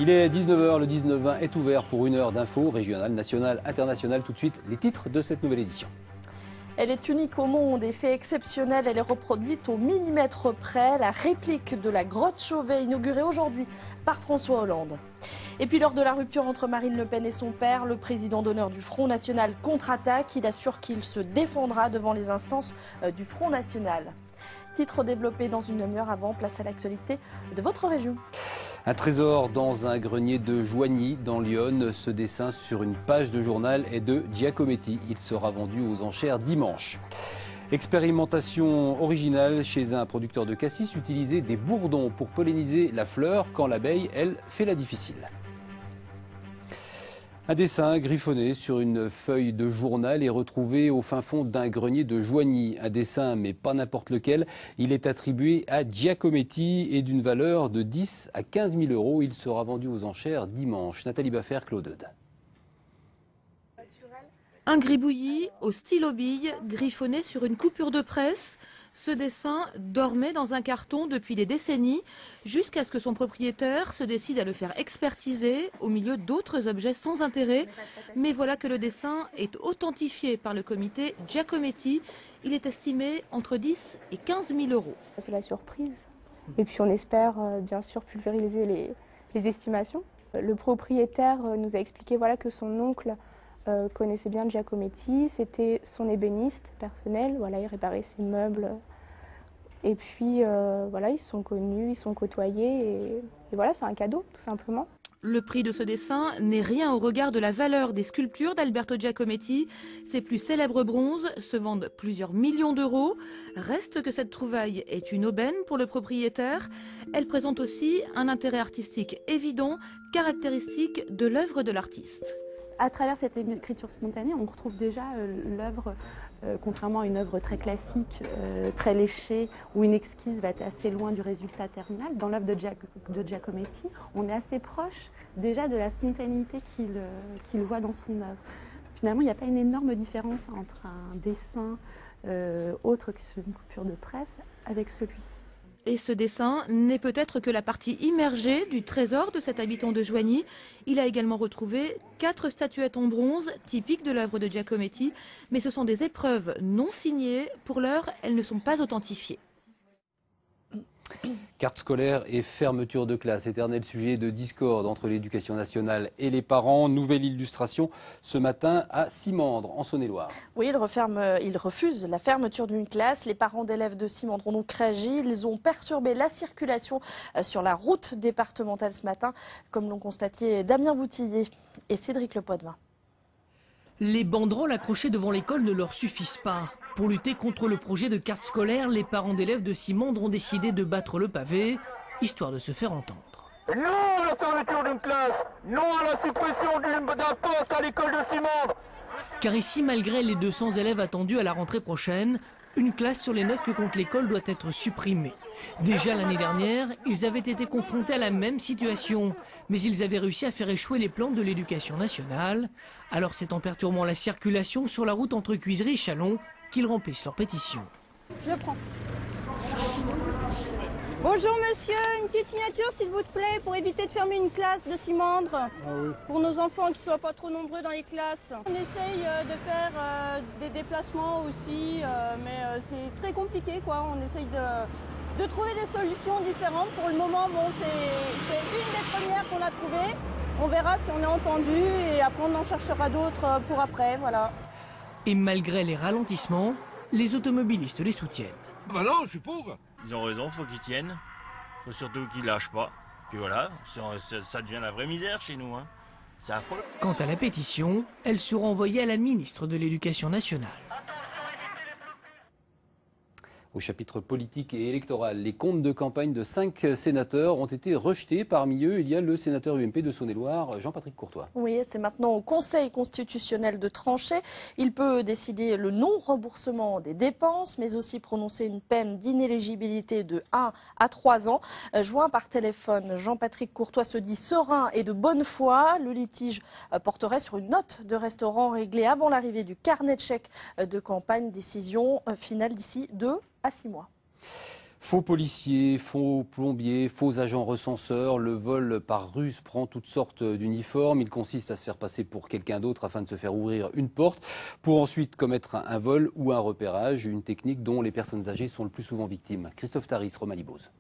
Il est 19h, le 19-20 est ouvert pour une heure d'infos régionales, nationales, internationales. Tout de suite, les titres de cette nouvelle édition. Elle est unique au monde et fait exceptionnel. Elle est reproduite au millimètre près. La réplique de la grotte Chauvet, inaugurée aujourd'hui par François Hollande. Et puis lors de la rupture entre Marine Le Pen et son père, le président d'honneur du Front National contre-attaque. Il assure qu'il se défendra devant les instances du Front National. Titre développé dans une demi-heure. Avant, place à l'actualité de votre région. Un trésor dans un grenier de Joigny, dans l'Yonne. Ce dessin sur une page de journal est de Giacometti. Il sera vendu aux enchères dimanche. Expérimentation originale chez un producteur de cassis, utiliser des bourdons pour polliniser la fleur quand l'abeille, elle, fait la difficile. Un dessin griffonné sur une feuille de journal est retrouvé au fin fond d'un grenier de Joigny. Un dessin, mais pas n'importe lequel. Il est attribué à Giacometti et d'une valeur de 10 à 15 000 euros. Il sera vendu aux enchères dimanche. Nathalie Baffer, Claude Eudes. Un gribouillis au stylo bille griffonné sur une coupure de presse. Ce dessin dormait dans un carton depuis des décennies, jusqu'à ce que son propriétaire se décide à le faire expertiser au milieu d'autres objets sans intérêt. Mais voilà que le dessin est authentifié par le comité Giacometti. Il est estimé entre 10 et 15 000 euros. C'est la surprise. Et puis on espère bien sûr pulvériser les estimations. Le propriétaire nous a expliqué que son oncle connaissait bien Giacometti, c'était son ébéniste personnel, il réparait ses meubles. Et puis ils sont connus, ils sont côtoyés et c'est un cadeau tout simplement. Le prix de ce dessin n'est rien au regard de la valeur des sculptures d'Alberto Giacometti. Ses plus célèbres bronzes se vendent plusieurs millions d'euros. Reste que cette trouvaille est une aubaine pour le propriétaire. Elle présente aussi un intérêt artistique évident, caractéristique de l'œuvre de l'artiste. À travers cette écriture spontanée, on retrouve déjà l'œuvre, contrairement à une œuvre très classique, très léchée, où une esquisse va être assez loin du résultat terminal. Dans l'œuvre de Giacometti, on est assez proche déjà de la spontanéité qu'il voit dans son œuvre. Finalement, il n'y a pas une énorme différence entre un dessin autre que une coupure de presse avec celui-ci. Et ce dessin n'est peut-être que la partie immergée du trésor de cet habitant de Joigny. Il a également retrouvé 4 statuettes en bronze typiques de l'œuvre de Giacometti, mais ce sont des épreuves non signées. Pour l'heure, elles ne sont pas authentifiées. Carte scolaire et fermeture de classe, éternel sujet de discorde entre l'éducation nationale et les parents. Nouvelle illustration ce matin à Simandre, en Saône-et-Loire. Oui, il refuse la fermeture d'une classe. Les parents d'élèves de Simandre ont donc réagi. Ils ont perturbé la circulation sur la route départementale ce matin, comme l'ont constaté Damien Boutillier et Cédric Lepoidevin. Les banderoles accrochées devant l'école ne leur suffisent pas. Pour lutter contre le projet de carte scolaire, les parents d'élèves de Simandre ont décidé de battre le pavé, histoire de se faire entendre. Non à la fermeture d'une classe, non à la suppression d'un poste à l'école de Simandre. Car ici, malgré les 200 élèves attendus à la rentrée prochaine, une classe sur les 9 que compte l'école doit être supprimée. Déjà l'année dernière, ils avaient été confrontés à la même situation, mais ils avaient réussi à faire échouer les plans de l'éducation nationale. Alors c'est en perturbant la circulation sur la route entre Cuisery et Châlons qu'ils remplissent leur pétition. Je prends. Bonjour monsieur, une petite signature s'il vous plaît pour éviter de fermer une classe de Simandre. Pour nos enfants qui ne soient pas trop nombreux dans les classes. On essaye de faire des déplacements aussi, mais c'est très compliqué quoi. On essaye de trouver des solutions différentes. Pour le moment, c'est une des premières qu'on a trouvées. On verra si on est entendu et après on en cherchera d'autres pour après, voilà. Et malgré les ralentissements, les automobilistes les soutiennent. Bah non, je suis pour. Ils ont raison, faut qu'ils tiennent. Faut surtout qu'ils lâchent pas. Puis voilà, ça devient la vraie misère chez nous. Hein. C'est affreux. Quant à la pétition, elle sera envoyée à la ministre de l'Éducation nationale. Au chapitre politique et électoral, les comptes de campagne de 5 sénateurs ont été rejetés. Parmi eux, il y a le sénateur UMP de Saône-et-Loire, Jean-Patrick Courtois. Oui, c'est maintenant au Conseil constitutionnel de trancher. Il peut décider le non-remboursement des dépenses, mais aussi prononcer une peine d'inéligibilité de 1 à 3 ans. Joint par téléphone, Jean-Patrick Courtois se dit serein et de bonne foi. Le litige porterait sur une note de restaurant réglée avant l'arrivée du carnet de chèques de campagne. Décision finale d'ici 2 à 6 mois. Faux policiers, faux plombiers, faux agents recenseurs, le vol par ruse prend toutes sortes d'uniformes. Il consiste à se faire passer pour quelqu'un d'autre afin de se faire ouvrir une porte pour ensuite commettre un vol ou un repérage, une technique dont les personnes âgées sont le plus souvent victimes. Christophe Taris, Romalie Bose.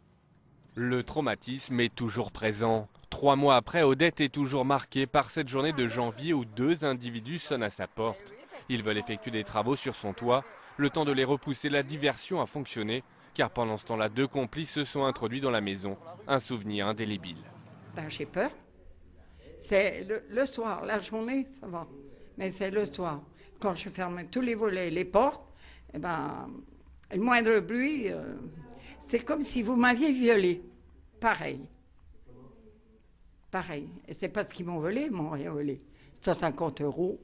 Le traumatisme est toujours présent. 3 mois après, Odette est toujours marquée par cette journée de janvier où 2 individus sonnent à sa porte. Ils veulent effectuer des travaux sur son toit. Le temps de les repousser, la diversion a fonctionné, car pendant ce temps-là, 2 complices se sont introduits dans la maison. Un souvenir indélébile. J'ai peur. C'est le soir, la journée, ça va. Mais c'est le soir. Quand je ferme tous les volets et les portes, le moindre bruit, c'est comme si vous m'aviez violé. Pareil. Pareil. Et c'est pas ce qu'ils m'ont volé, ils m'ont rien volé. 150 €.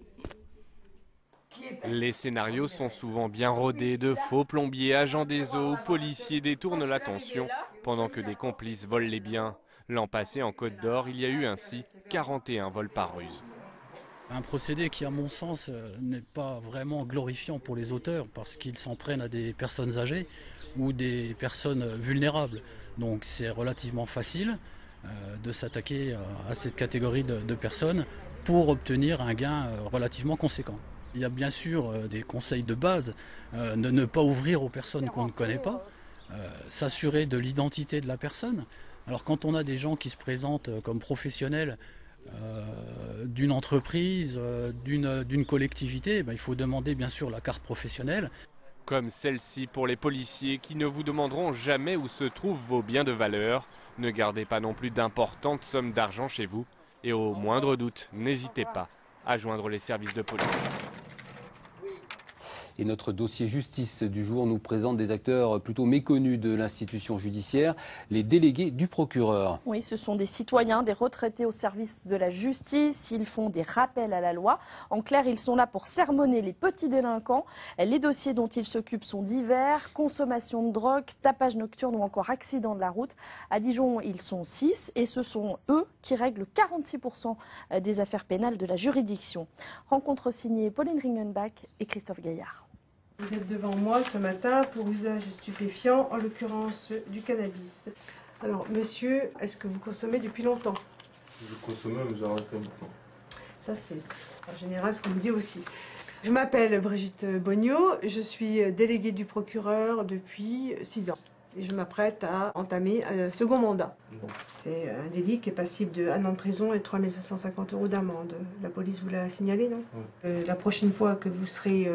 Les scénarios sont souvent bien rodés. De faux plombiers, agents des eaux, policiers détournent l'attention pendant que des complices volent les biens. L'an passé, en Côte d'Or, il y a eu ainsi 41 vols par ruse. Un procédé qui, à mon sens, n'est pas vraiment glorifiant pour les auteurs parce qu'ils s'en prennent à des personnes âgées ou des personnes vulnérables. Donc c'est relativement facile de s'attaquer à cette catégorie de personnes pour obtenir un gain relativement conséquent. Il y a bien sûr des conseils de base, ne pas ouvrir aux personnes qu'on ne connaît pas, s'assurer de l'identité de la personne. Alors quand on a des gens qui se présentent comme professionnels d'une entreprise, d'une collectivité, il faut demander bien sûr la carte professionnelle. Comme celle-ci pour les policiers qui ne vous demanderont jamais où se trouvent vos biens de valeur. Ne gardez pas non plus d'importantes sommes d'argent chez vous. Et au moindre doute, n'hésitez pas à joindre les services de police. Et notre dossier justice du jour nous présente des acteurs plutôt méconnus de l'institution judiciaire, les délégués du procureur. Oui, ce sont des citoyens, des retraités au service de la justice. Ils font des rappels à la loi. En clair, ils sont là pour sermonner les petits délinquants. Les dossiers dont ils s'occupent sont divers. Consommation de drogue, tapage nocturne ou encore accident de la route. À Dijon, ils sont 6 et ce sont eux qui règlent 46% des affaires pénales de la juridiction. Rencontre signée Pauline Ringenbach et Christophe Gaillard. Vous êtes devant moi ce matin pour usage stupéfiant, en l'occurrence du cannabis. Alors, monsieur, est-ce que vous consommez depuis longtemps? Je consommais, mais j'ai arrêté maintenant. Ça, c'est en général ce qu'on me dit aussi. Je m'appelle Brigitte Bognaud, je suis déléguée du procureur depuis 6 ans. Et je m'apprête à entamer un second mandat. C'est un délit qui est passible de 1 an de prison et 3 550 € d'amende. La police vous l'a signalé, non? La prochaine fois que vous serez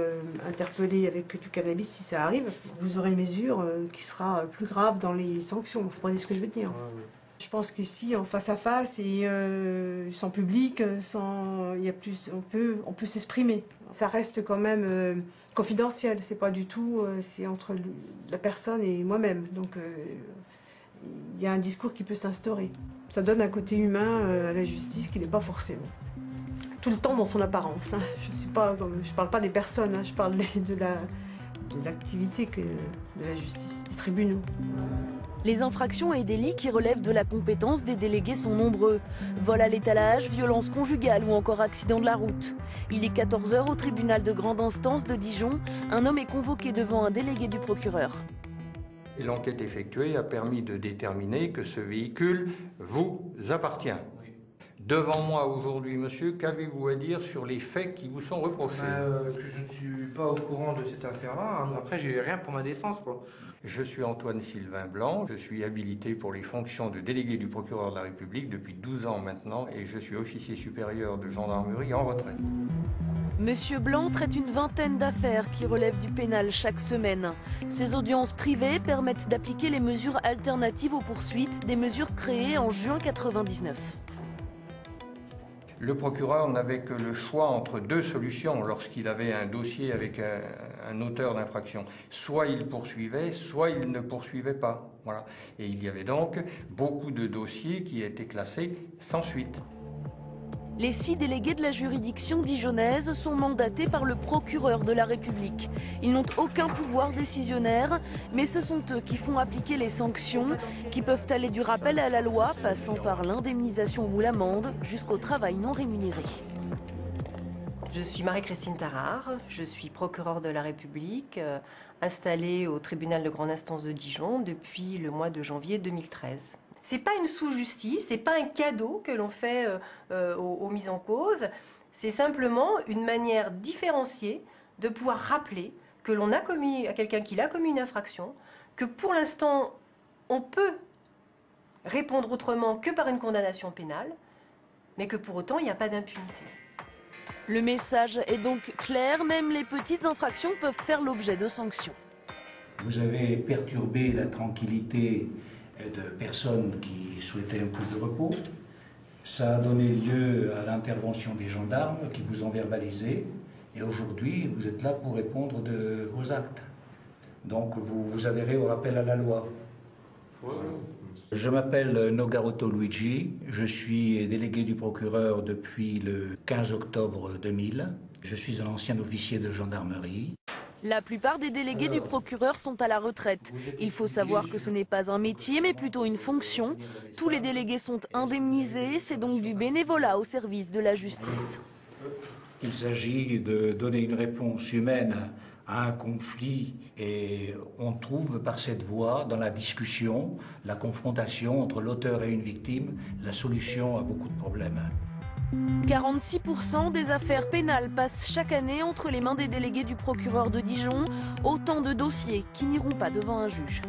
interpellé avec du cannabis, si ça arrive, vous aurez une mesure qui sera plus grave dans les sanctions. Vous comprenez ce que je veux dire? Je pense qu'ici, en face à face et sans public, il y a plus, on peut s'exprimer. Ça reste quand même confidentiel. C'est pas du tout, c'est entre la personne et moi-même. Donc, il y a un discours qui peut s'instaurer. Ça donne un côté humain à la justice qui n'est pas forcément tout le temps dans son apparence. Hein. Je parle pas des personnes, hein, je parle de l'activité de la justice, des tribunaux. Les infractions et délits qui relèvent de la compétence des délégués sont nombreux. Vol à l'étalage, violence conjugale ou encore accident de la route. Il est 14 h au tribunal de grande instance de Dijon. Un homme est convoqué devant un délégué du procureur. L'enquête effectuée a permis de déterminer que ce véhicule vous appartient. Devant moi aujourd'hui, monsieur, qu'avez-vous à dire sur les faits qui vous sont reprochés? Que je ne suis pas au courant de cette affaire-là. Après, j'ai rien pour ma défense, quoi. Je suis Antoine Sylvain Blanc, je suis habilité pour les fonctions de délégué du procureur de la République depuis 12 ans maintenant et je suis officier supérieur de gendarmerie en retraite. Monsieur Blanc traite une vingtaine d'affaires qui relèvent du pénal chaque semaine. Ces audiences privées permettent d'appliquer les mesures alternatives aux poursuites, des mesures créées en juin 1999. Le procureur n'avait que le choix entre 2 solutions lorsqu'il avait un dossier avec un auteur d'infraction. Soit il poursuivait, soit il ne poursuivait pas. Voilà. Et il y avait donc beaucoup de dossiers qui étaient classés sans suite. Les 6 délégués de la juridiction dijonnaise sont mandatés par le procureur de la République. Ils n'ont aucun pouvoir décisionnaire, mais ce sont eux qui font appliquer les sanctions, qui peuvent aller du rappel à la loi, passant par l'indemnisation ou l'amende, jusqu'au travail non rémunéré. Je suis Marie-Christine Tarard, je suis procureure de la République, installée au tribunal de grande instance de Dijon depuis le mois de janvier 2013. C'est pas une sous-justice, c'est pas un cadeau que l'on fait aux mises en cause, c'est simplement une manière différenciée de pouvoir rappeler que l'on a commis à quelqu'un qui a commis une infraction, que pour l'instant on peut répondre autrement que par une condamnation pénale, mais que pour autant il n'y a pas d'impunité. Le message est donc clair, même les petites infractions peuvent faire l'objet de sanctions. Vous avez perturbé la tranquillité de personnes qui souhaitaient un peu de repos. Ça a donné lieu à l'intervention des gendarmes qui vous ont verbalisé. Et aujourd'hui, vous êtes là pour répondre de vos actes. Donc vous vous adhérez au rappel à la loi. Je m'appelle Nogaroto Luigi, je suis délégué du procureur depuis le 15 octobre 2000. Je suis un ancien officier de gendarmerie. La plupart des délégués du procureur sont à la retraite. Il faut savoir que ce n'est pas un métier, mais plutôt une fonction. Tous les délégués sont indemnisés, c'est donc du bénévolat au service de la justice. Il s'agit de donner une réponse humaine à un conflit et on trouve par cette voie, dans la discussion, la confrontation entre l'auteur et une victime, la solution à beaucoup de problèmes. 46% des affaires pénales passent chaque année entre les mains des délégués du procureur de Dijon, autant de dossiers qui n'iront pas devant un juge.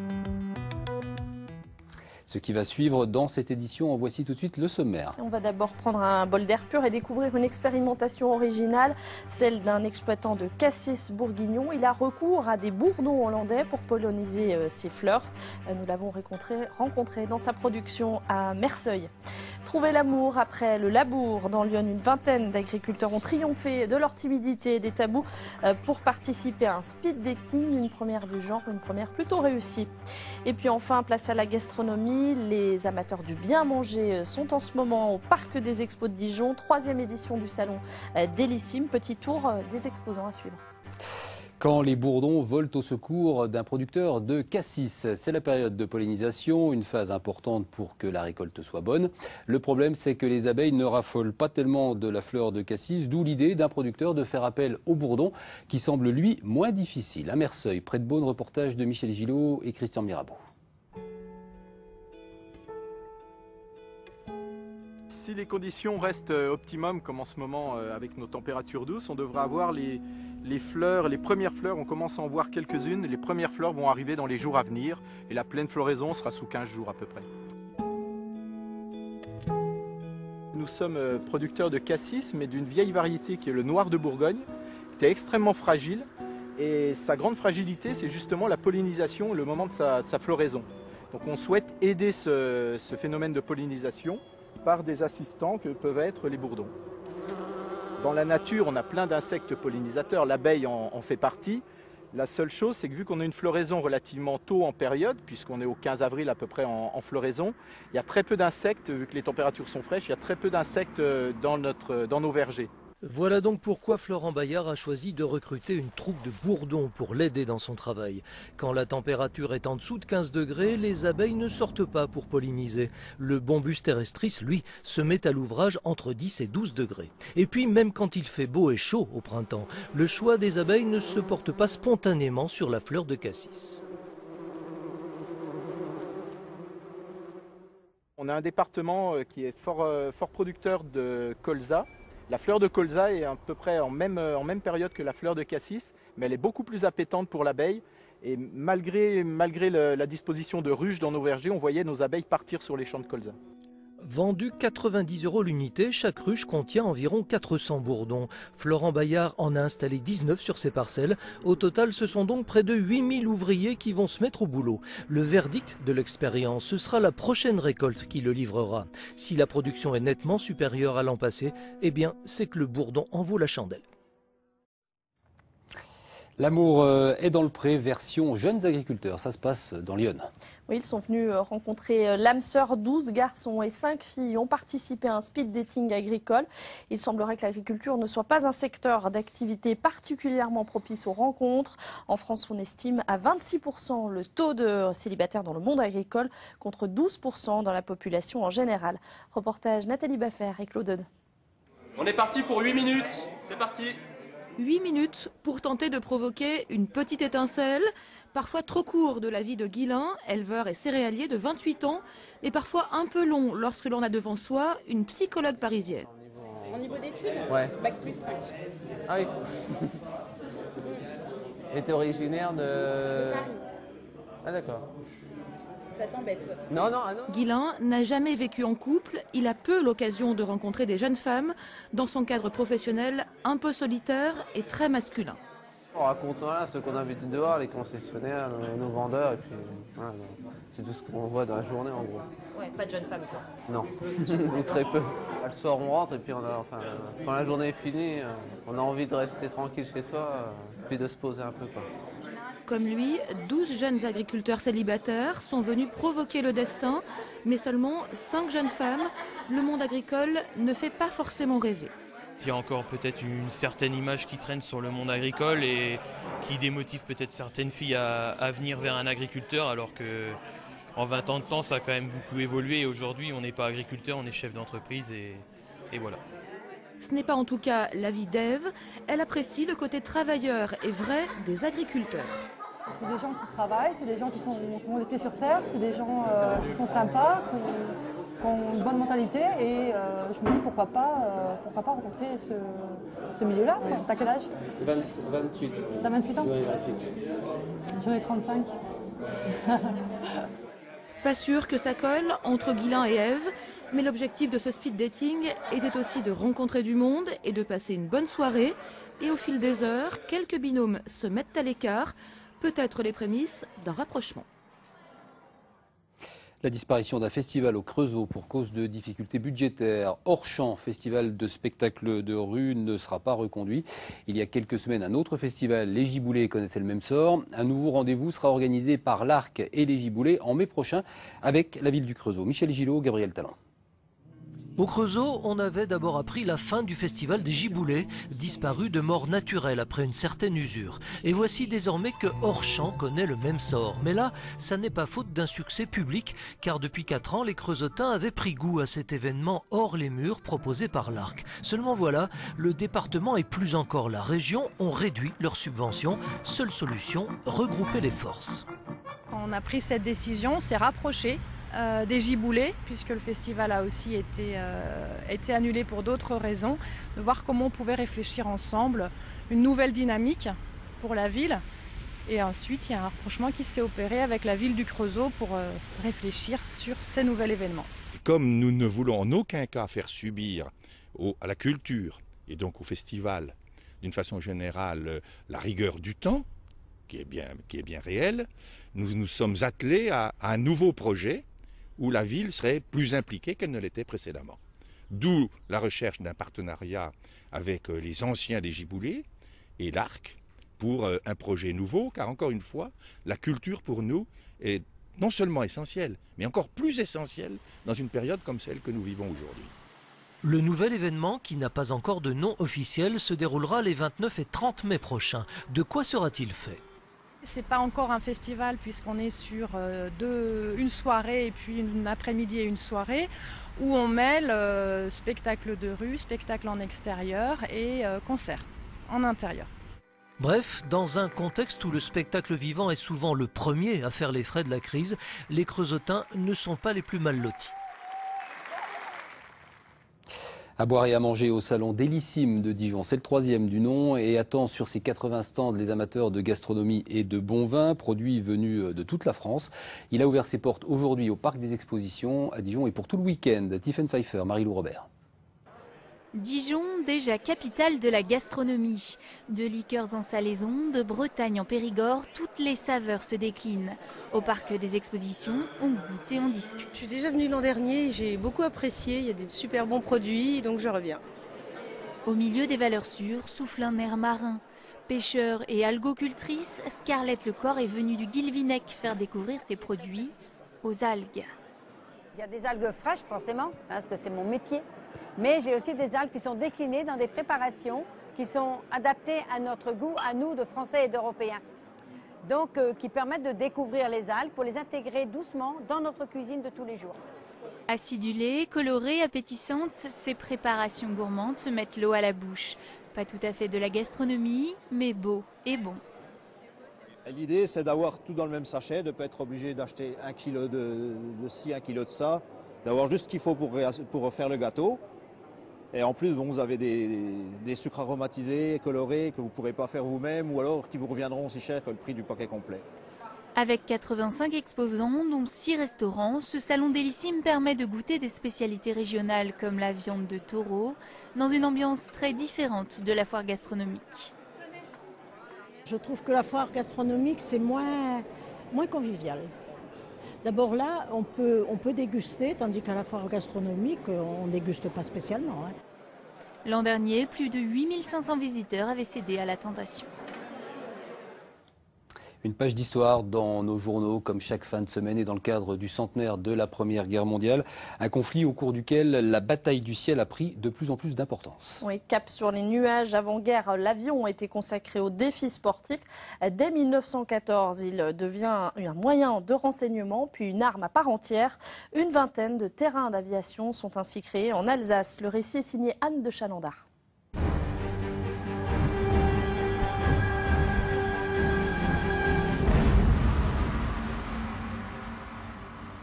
Ce qui va suivre dans cette édition, en voici tout de suite le sommaire. On va d'abord prendre un bol d'air pur et découvrir une expérimentation originale, celle d'un exploitant de cassis bourguignon. Il a recours à des bourdons hollandais pour polliniser ses fleurs. Nous l'avons rencontré dans sa production à Merseuil. Trouver l'amour après le labour. Dans Lyon, une vingtaine d'agriculteurs ont triomphé de leur timidité et des tabous pour participer à un speed dating, une première du genre, une première plutôt réussie. Et puis enfin, place à la gastronomie. Les amateurs du bien manger sont en ce moment au Parc des Expos de Dijon, 3e édition du salon Délissime. Petit tour des exposants à suivre. Quand les bourdons volent au secours d'un producteur de cassis, c'est la période de pollinisation, une phase importante pour que la récolte soit bonne. Le problème, c'est que les abeilles ne raffolent pas tellement de la fleur de cassis, d'où l'idée d'un producteur de faire appel au bourdon, qui semble lui moins difficile. À Merseuil, près de Beaune, reportage de Michel Gillot et Christian Mirabeau. Si les conditions restent optimum, comme en ce moment avec nos températures douces, on devrait avoir les fleurs, les premières fleurs, on commence à en voir quelques-unes. Les premières fleurs vont arriver dans les jours à venir et la pleine floraison sera sous 15 jours à peu près. Nous sommes producteurs de cassis, mais d'une vieille variété qui est le noir de Bourgogne. C'est extrêmement fragile et sa grande fragilité, c'est justement la pollinisation, le moment de sa floraison. Donc on souhaite aider ce phénomène de pollinisation par des assistants que peuvent être les bourdons. Dans la nature, on a plein d'insectes pollinisateurs, l'abeille en fait partie. La seule chose, c'est que vu qu'on a une floraison relativement tôt en période, puisqu'on est au 15 avril à peu près en floraison, il y a très peu d'insectes, vu que les températures sont fraîches, il y a très peu d'insectes dans nos vergers. Voilà donc pourquoi Florent Bayard a choisi de recruter une troupe de bourdons pour l'aider dans son travail. Quand la température est en dessous de 15 degrés, les abeilles ne sortent pas pour polliniser. Le Bombus terrestris, lui, se met à l'ouvrage entre 10 et 12 degrés. Et puis, même quand il fait beau et chaud au printemps, le choix des abeilles ne se porte pas spontanément sur la fleur de cassis. On a un département qui est fort producteur de colza. La fleur de colza est à peu près en même période que la fleur de cassis, mais elle est beaucoup plus appétante pour l'abeille. Et malgré la disposition de ruches dans nos vergers, on voyait nos abeilles partir sur les champs de colza. Vendu 90 € l'unité, chaque ruche contient environ 400 bourdons. Florent Bayard en a installé 19 sur ses parcelles. Au total, ce sont donc près de 8000 ouvriers qui vont se mettre au boulot. Le verdict de l'expérience, ce sera la prochaine récolte qui le livrera. Si la production est nettement supérieure à l'an passé, eh bien, c'est que le bourdon en vaut la chandelle. L'amour est dans le pré, version jeunes agriculteurs. Ça se passe dans Lyon. Oui, ils sont venus rencontrer l'âme sœur. 12 garçons et 5 filles ont participé à un speed dating agricole. Il semblerait que l'agriculture ne soit pas un secteur d'activité particulièrement propice aux rencontres. En France, on estime à 26% le taux de célibataires dans le monde agricole contre 12% dans la population en général. Reportage Nathalie Baffert et Claude Aude. On est parti pour 8 minutes. C'est parti. 8 minutes pour tenter de provoquer une petite étincelle, parfois trop court de la vie de Guilain, éleveur et céréalier de 28 ans, mais parfois un peu long lorsque l'on a devant soi une psychologue parisienne. Au niveau d'études, ouais. Bac plus 5. Ah oui. Et t'es originaire de Paris. Ah d'accord. Ça t'embête? Non, non, ah non. Guilain n'a jamais vécu en couple, il a peu l'occasion de rencontrer des jeunes femmes dans son cadre professionnel un peu solitaire et très masculin. On raconte là ce qu'on a vu dehors, les concessionnaires, nos vendeurs, et puis voilà, c'est tout ce qu'on voit dans la journée en gros. Ouais, pas de jeunes femmes quoi. Non, ou très peu. Le soir on rentre et puis quand la journée est finie, on a envie de rester tranquille chez soi, puis de se poser un peu quoi. Comme lui, 12 jeunes agriculteurs célibataires sont venus provoquer le destin, mais seulement 5 jeunes femmes. Le monde agricole ne fait pas forcément rêver. Il y a encore peut-être une certaine image qui traîne sur le monde agricole et qui démotive peut-être certaines filles à venir vers un agriculteur, alors que en 20 ans de temps, ça a quand même beaucoup évolué. Et aujourd'hui, on n'est pas agriculteur, on est chef d'entreprise et voilà. Ce n'est pas en tout cas l'avis d'Ève. Elle apprécie le côté travailleur et vrai des agriculteurs. C'est des gens qui travaillent, c'est des gens qui ont les pieds sur terre, c'est des gens qui sont sympas, qui ont une bonne mentalité et je me dis pourquoi pas rencontrer ce milieu-là. T'as quel âge? 28. T'as 28 ans? Oui, 28. J'en ai 35. Pas sûr que ça colle entre Guilain et Ève, mais l'objectif de ce speed dating était aussi de rencontrer du monde et de passer une bonne soirée. Et au fil des heures, quelques binômes se mettent à l'écart, peut-être les prémices d'un rapprochement. La disparition d'un festival au Creusot pour cause de difficultés budgétaires. Hors-champ, festival de spectacles de rue, ne sera pas reconduit. Il y a quelques semaines, un autre festival, les Giboulées, connaissait le même sort. Un nouveau rendez-vous sera organisé par l'Arc et les Giboulées en mai prochain avec la ville du Creusot. Michel Gillot, Gabriel Talent. Au Creusot, on avait d'abord appris la fin du festival des Giboulées, disparu de mort naturelle après une certaine usure. Et voici désormais que Hors-champ connaît le même sort. Mais là, ça n'est pas faute d'un succès public, car depuis 4 ans, les Creusotins avaient pris goût à cet événement hors les murs proposé par l'Arc. Seulement voilà, le département et plus encore la région ont réduit leurs subventions. Seule solution, regrouper les forces. Quand on a pris cette décision, on s'est rapproché des Giboulées, puisque le festival a aussi été annulé pour d'autres raisons, de voir comment on pouvait réfléchir ensemble une nouvelle dynamique pour la ville. Et ensuite, il y a un rapprochement qui s'est opéré avec la ville du Creusot pour réfléchir sur ces nouveaux événements. Comme nous ne voulons en aucun cas faire subir à la culture et donc au festival, d'une façon générale, la rigueur du temps, qui est bien réelle, nous nous sommes attelés à un nouveau projet où la ville serait plus impliquée qu'elle ne l'était précédemment. D'où la recherche d'un partenariat avec les anciens des Giboulées et l'Arc pour un projet nouveau, car encore une fois, la culture pour nous est non seulement essentielle, mais encore plus essentielle dans une période comme celle que nous vivons aujourd'hui. Le nouvel événement, qui n'a pas encore de nom officiel, se déroulera les 29 et 30 mai prochains. De quoi sera-t-il fait ? C'est pas encore un festival puisqu'on est sur une soirée et puis une après-midi et une soirée où on mêle spectacle de rue, spectacle en extérieur et concert en intérieur. Bref, dans un contexte où le spectacle vivant est souvent le premier à faire les frais de la crise, les Creusotins ne sont pas les plus mal lotis. À boire et à manger au salon Délissime de Dijon, c'est le 3e du nom et attend sur ses 80 stands les amateurs de gastronomie et de bons vins, produits venus de toute la France. Il a ouvert ses portes aujourd'hui au Parc des Expositions à Dijon et pour tout le week-end. Tiffen Pfeiffer, Marie-Lou Robert. Dijon, déjà capitale de la gastronomie. De liqueurs en salaison, de Bretagne en Périgord, toutes les saveurs se déclinent. Au Parc des Expositions, on goûte et on discute. Je suis déjà venue l'an dernier, j'ai beaucoup apprécié, il y a des super bons produits, donc je reviens. Au milieu des valeurs sûres souffle un air marin. Pêcheur et algocultrice, Scarlett Lecor est venue du Guilvinec faire découvrir ses produits aux algues. Il y a des algues fraîches forcément, parce que c'est mon métier. Mais j'ai aussi des algues qui sont déclinées dans des préparations qui sont adaptées à notre goût, à nous, de Français et d'Européens. Donc, qui permettent de découvrir les algues pour les intégrer doucement dans notre cuisine de tous les jours. Acidulées, colorées, appétissantes, ces préparations gourmandes se mettent l'eau à la bouche. Pas tout à fait de la gastronomie, mais beau et bon. L'idée, c'est d'avoir tout dans le même sachet, de ne pas être obligé d'acheter 1 kg de ci, 1 kg de ça, d'avoir juste ce qu'il faut pour faire le gâteau. Et en plus, bon, vous avez des sucres aromatisés, colorés, que vous ne pourrez pas faire vous-même, ou alors qui vous reviendront aussi cher que le prix du paquet complet. Avec 85 exposants, dont 6 restaurants, ce salon Délissime permet de goûter des spécialités régionales comme la viande de taureau, dans une ambiance très différente de la foire gastronomique. Je trouve que la foire gastronomique, c'est moins convivial. D'abord là, on peut déguster, tandis qu'à la foire gastronomique, on ne déguste pas spécialement. L'an dernier, plus de 8500 visiteurs avaient cédé à la tentation. Une page d'histoire dans nos journaux, comme chaque fin de semaine, et dans le cadre du centenaire de la Première Guerre mondiale. Un conflit au cours duquel la bataille du ciel a pris de plus en plus d'importance. Oui, cap sur les nuages. Avant-guerre, l'avion a été consacré aux défis sportifs. Dès 1914, il devient un moyen de renseignement, puis une arme à part entière. Une vingtaine de terrains d'aviation sont ainsi créés en Alsace. Le récit est signé Anne de Chalandard.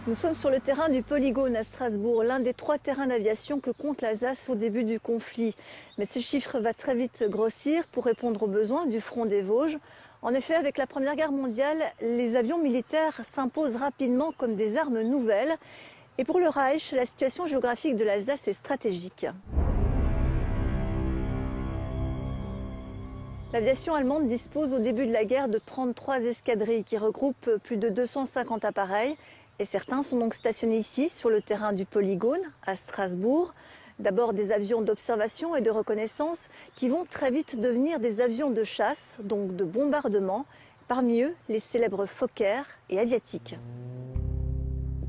Nous sommes sur le terrain du Polygone à Strasbourg, l'un des 3 terrains d'aviation que compte l'Alsace au début du conflit. Mais ce chiffre va très vite grossir pour répondre aux besoins du front des Vosges. En effet, avec la Première Guerre mondiale, les avions militaires s'imposent rapidement comme des armes nouvelles. Et pour le Reich, la situation géographique de l'Alsace est stratégique. L'aviation allemande dispose au début de la guerre de 33 escadrilles qui regroupent plus de 250 appareils. Et certains sont donc stationnés ici, sur le terrain du Polygone, à Strasbourg. D'abord des avions d'observation et de reconnaissance qui vont très vite devenir des avions de chasse, donc de bombardement. Parmi eux, les célèbres Fokker et Aviatik.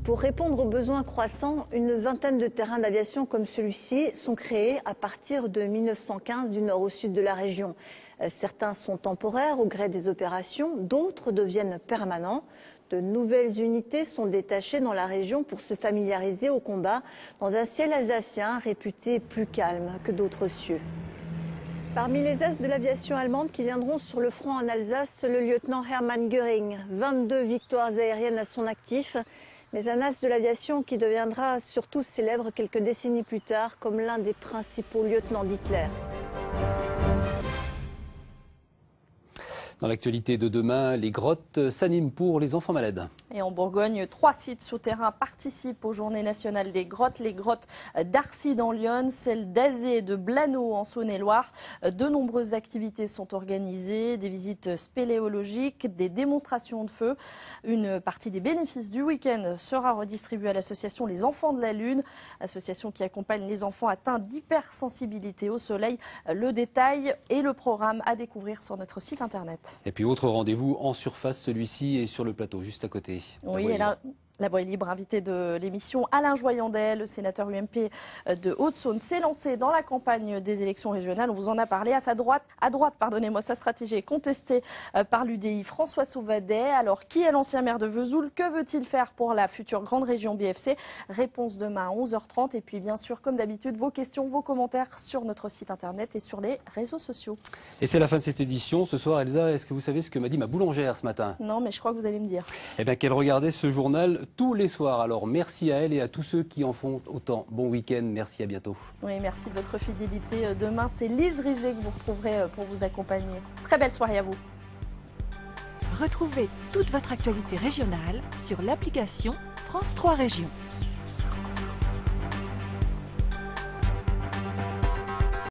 Pour répondre aux besoins croissants, une vingtaine de terrains d'aviation comme celui-ci sont créés à partir de 1915 du nord au sud de la région. Certains sont temporaires au gré des opérations, d'autres deviennent permanents. De nouvelles unités sont détachées dans la région pour se familiariser au combat dans un ciel alsacien réputé plus calme que d'autres cieux. Parmi les as de l'aviation allemande qui viendront sur le front en Alsace, le lieutenant Hermann Göring, 22 victoires aériennes à son actif, mais un as de l'aviation qui deviendra surtout célèbre quelques décennies plus tard comme l'un des principaux lieutenants d'Hitler. Dans l'actualité de demain, les grottes s'animent pour les enfants malades. Et en Bourgogne, 3 sites souterrains participent aux Journées nationales des grottes. Les grottes d'Arcy dans l'Yonne, celles d'Azé et de Blanneau en Saône-et-Loire. De nombreuses activités sont organisées, des visites spéléologiques, des démonstrations de feu. Une partie des bénéfices du week-end sera redistribuée à l'association Les Enfants de la Lune, association qui accompagne les enfants atteints d'hypersensibilité au soleil. Le détail et le programme à découvrir sur notre site internet. Et puis autre rendez-vous en surface, celui-ci est sur le plateau, juste à côté. Oui, et là, la voix est libre, invité de l'émission, Alain Joyandet, le sénateur UMP de Haute-Saône, s'est lancé dans la campagne des élections régionales. On vous en a parlé. À droite, sa stratégie est contestée par l'UDI François Sauvadet. Alors, qui est l'ancien maire de Vesoul? Que veut-il faire pour la future grande région BFC? Réponse demain à 11h30. Et puis, bien sûr, comme d'habitude, vos questions, vos commentaires sur notre site internet et sur les réseaux sociaux. Et c'est la fin de cette édition. Ce soir, Elsa, est-ce que vous savez ce que m'a dit ma boulangère ce matin? Non, mais je crois que vous allez me dire. Eh bien, qu'elle regardait ce journal tous les soirs. Alors merci à elle et à tous ceux qui en font autant. Bon week-end, merci, à bientôt. Oui, merci de votre fidélité. Demain, c'est Lise Riget que vous retrouverez pour vous accompagner. Très belle soirée à vous. Retrouvez toute votre actualité régionale sur l'application France 3 Régions.